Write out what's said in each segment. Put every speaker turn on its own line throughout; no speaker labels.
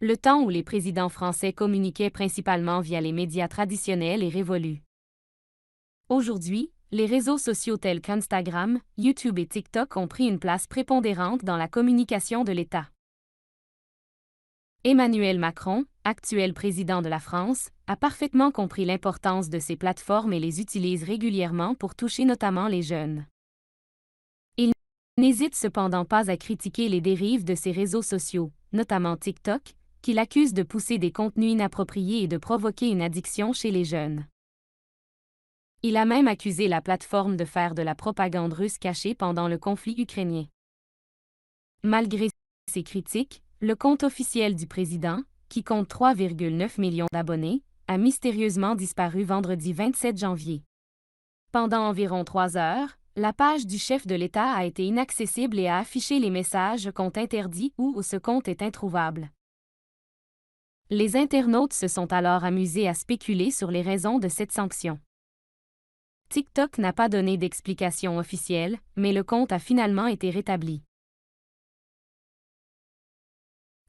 le temps où les présidents français communiquaient principalement via les médias traditionnels est révolu. Aujourd'hui, les réseaux sociaux tels qu'Instagram, YouTube et TikTok ont pris une place prépondérante dans la communication de l'État. Emmanuel Macron, actuel président de la France, a parfaitement compris l'importance de ces plateformes et les utilise régulièrement pour toucher notamment les jeunes. Il n'hésite cependant pas à critiquer les dérives de ces réseaux sociaux, notamment TikTok, qu'il accuse de pousser des contenus inappropriés et de provoquer une addiction chez les jeunes. Il a même accusé la plateforme de faire de la propagande russe cachée pendant le conflit ukrainien. Malgré ces critiques, le compte officiel du président, qui compte 3,9 millions d'abonnés, a mystérieusement disparu vendredi 27 janvier. Pendant environ 3 heures, la page du chef de l'État a été inaccessible et a affiché les messages compte interdit ou ce compte est introuvable. Les internautes se sont alors amusés à spéculer sur les raisons de cette sanction. TikTok n'a pas donné d'explication officielle, mais le compte a finalement été rétabli.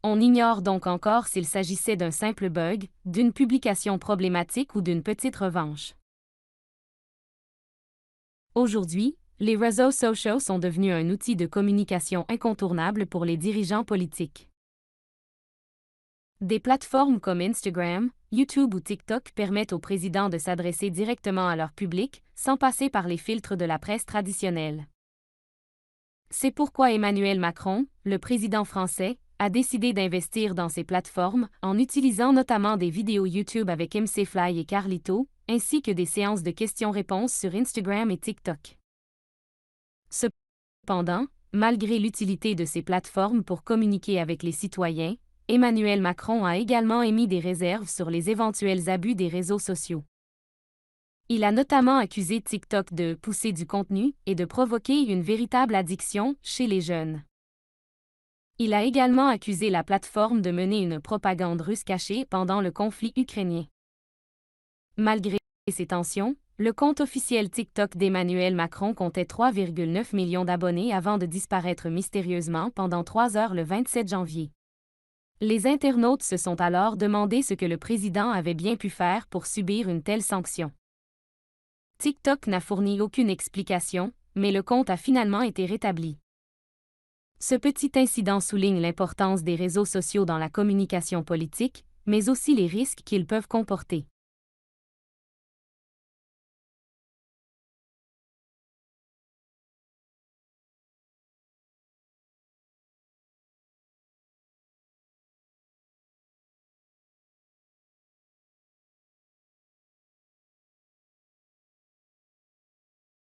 On ignore donc encore s'il s'agissait d'un simple bug, d'une publication problématique ou d'une petite revanche. Aujourd'hui, les réseaux sociaux sont devenus un outil de communication incontournable pour les dirigeants politiques. Des plateformes comme Instagram, YouTube ou TikTok permettent aux présidents de s'adresser directement à leur public, sans passer par les filtres de la presse traditionnelle. C'est pourquoi Emmanuel Macron, le président français, a décidé d'investir dans ces plateformes en utilisant notamment des vidéos YouTube avec MCFly et Carlito, ainsi que des séances de questions-réponses sur Instagram et TikTok. Cependant, malgré l'utilité de ces plateformes pour communiquer avec les citoyens, Emmanuel Macron a également émis des réserves sur les éventuels abus des réseaux sociaux. Il a notamment accusé TikTok de pousser du contenu et de provoquer une véritable addiction chez les jeunes. Il a également accusé la plateforme de mener une propagande russe cachée pendant le conflit ukrainien. Malgré ces tensions, le compte officiel TikTok d'Emmanuel Macron comptait 3,9 millions d'abonnés avant de disparaître mystérieusement pendant 3 heures le 27 janvier. Les internautes se sont alors demandé ce que le président avait bien pu faire pour subir une telle sanction. TikTok n'a fourni aucune explication, mais le compte a finalement été rétabli. Ce petit incident souligne l'importance des réseaux sociaux dans la communication politique, mais aussi les risques qu'ils peuvent comporter.